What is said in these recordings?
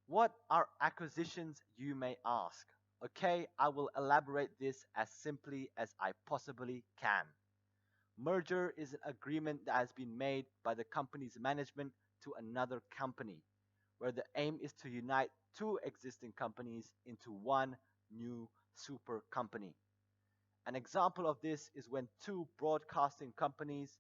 What are acquisitions, you may ask? Okay, I will elaborate this as simply as I possibly can. Merger is an agreement that has been made by the company's management to another company, where the aim is to unite two existing companies into one new super company. An example of this is when two broadcasting companies,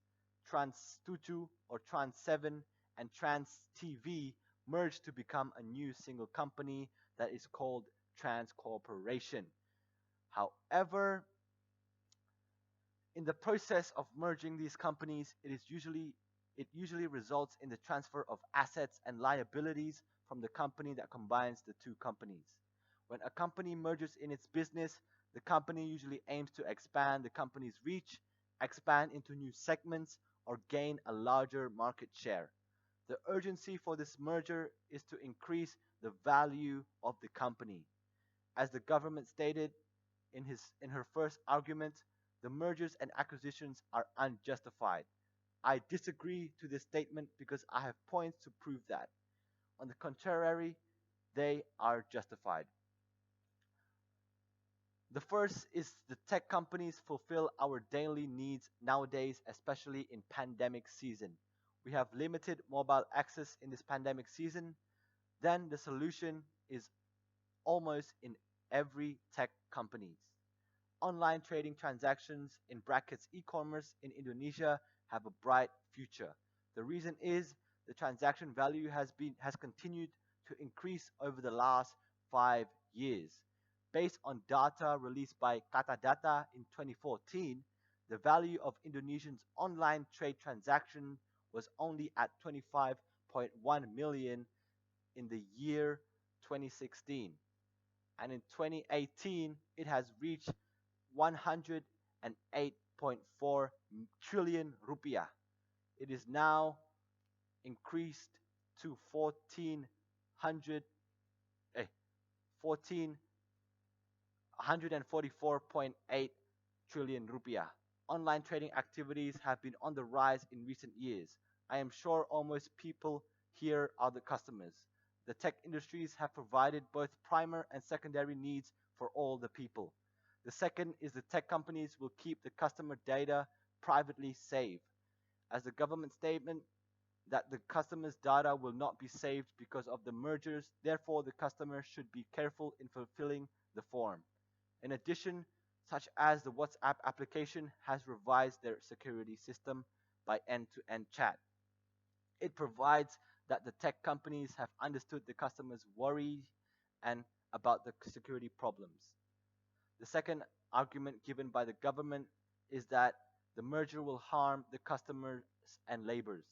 Trans7 or Trans7 and Trans TV, merge to become a new single company that is called Trans Corporation. However, in the process of merging these companies, it usually results in the transfer of assets and liabilities from the company that combines the two companies. When a company merges in its business, the company usually aims to expand the company's reach, expand into new segments, or gain a larger market share. The urgency for this merger is to increase the value of the company. As the government stated in her first argument, the mergers and acquisitions are unjustified. I disagree to this statement because I have points to prove that. On the contrary, they are justified. The first is the tech companies fulfill our daily needs nowadays, especially in pandemic season. We have limited mobile access in this pandemic season. Then the solution is almost in every tech companies. Online trading transactions in brackets e-commerce in Indonesia have a bright future. The reason is the transaction value has continued to increase over the last 5 years. Based on data released by Kata Data in 2014, the value of Indonesians' online trade transaction was only at 25.1 million in the year 2016. And in 2018, it has reached 108.4 trillion rupiah. It is now increased to 144.8 trillion rupiah. Online trading activities have been on the rise in recent years. I am sure almost people here are the customers. The tech industries have provided both primary and secondary needs for all the people. The second is the tech companies will keep the customer data privately safe. As the government statement that the customer's data will not be saved because of the mergers, therefore the customer should be careful in fulfilling the form. In addition, such as the WhatsApp application has revised their security system by end-to-end chat. It provides that the tech companies have understood the customer's worry and about the security problems. The second argument given by the government is that the merger will harm the customers and laborers.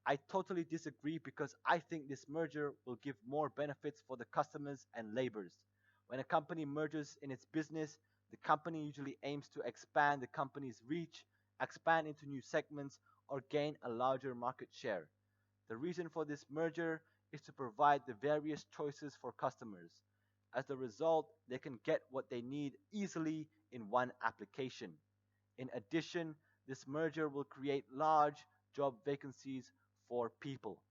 I totally disagree because I think this merger will give more benefits for the customers and laborers. When a company merges in its business, the company usually aims to expand the company's reach, expand into new segments, or gain a larger market share. The reason for this merger is to provide the various choices for customers. As a result, they can get what they need easily in one application. In addition, this merger will create large job vacancies for people,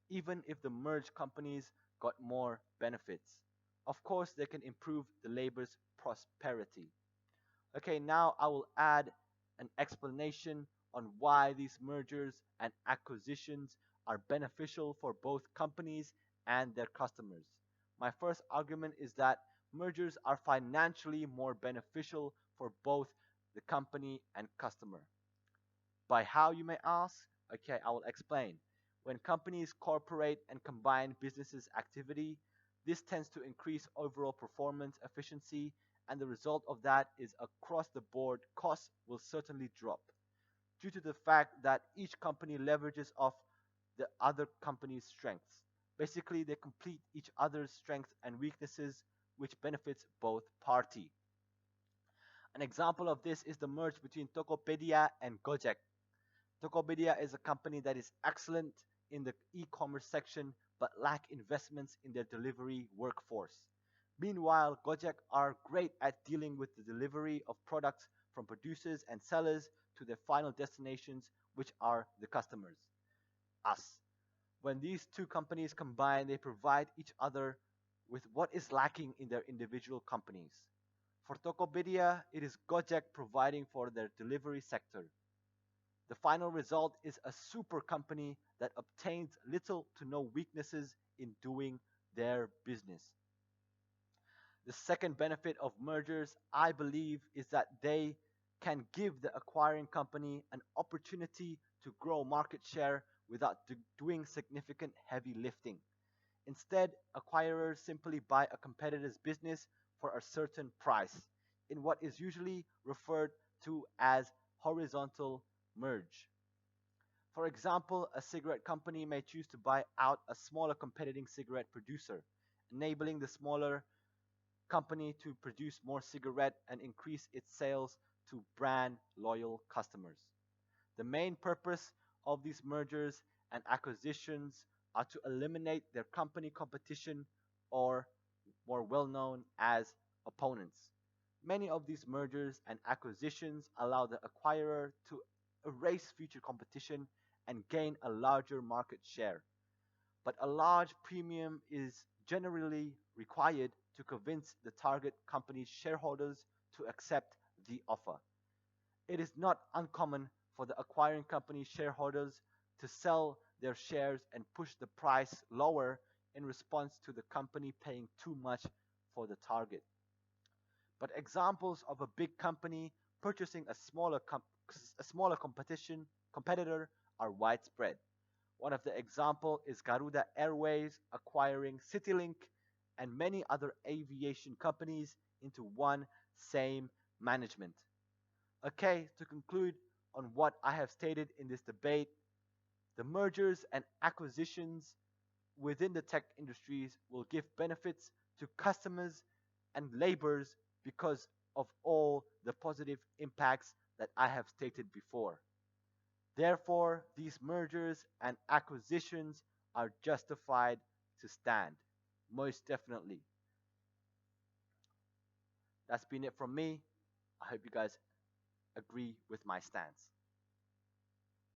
even if the merged companies got more benefits. Of course, they can improve the labor's prosperity. Okay, now I will add an explanation on why these mergers and acquisitions are beneficial for both companies and their customers. My first argument is that mergers are financially more beneficial for both the company and customer. By how, you may ask? Okay, I will explain. When companies cooperate and combine businesses' activity, this tends to increase overall performance efficiency, and the result of that is across the board costs will certainly drop due to the fact that each company leverages off the other company's strengths. Basically, they complete each other's strengths and weaknesses, which benefits both parties. An example of this is the merge between Tokopedia and Gojek. Tokopedia is a company that is excellent in the e-commerce section but lack investments in their delivery workforce. Meanwhile, Gojek are great at dealing with the delivery of products from producers and sellers to their final destinations, which are the customers, us. When these two companies combine, they provide each other with what is lacking in their individual companies. For Tokopedia, it is Gojek providing for their delivery sector. The final result is a super company that obtains little to no weaknesses in doing their business. The second benefit of mergers, I believe, is that they can give the acquiring company an opportunity to grow market share without doing significant heavy lifting. Instead, acquirers simply buy a competitor's business for a certain price in what is usually referred to as horizontal merge. For example, a cigarette company may choose to buy out a smaller competing cigarette producer, enabling the smaller company to produce more cigarette and increase its sales to brand loyal customers. The main purpose of these mergers and acquisitions are to eliminate their company competition, or more well known as opponents. Many of these mergers and acquisitions allow the acquirer to erase future competition and gain a larger market share, but a large premium is generally required to convince the target company's shareholders to accept the offer. It is not uncommon for the acquiring company's shareholders to sell their shares and push the price lower in response to the company paying too much for the target. But examples of a big company purchasing a smaller competitor are widespread. One of the example is Garuda Airways acquiring CityLink and many other aviation companies into one same management. Okay, to conclude on what I have stated in this debate, the mergers and acquisitions within the tech industries will give benefits to customers and laborers because of all the positive impacts that I have stated before. Therefore, these mergers and acquisitions are justified to stand. Most definitely. That's been it from me. I hope you guys agree with my stance.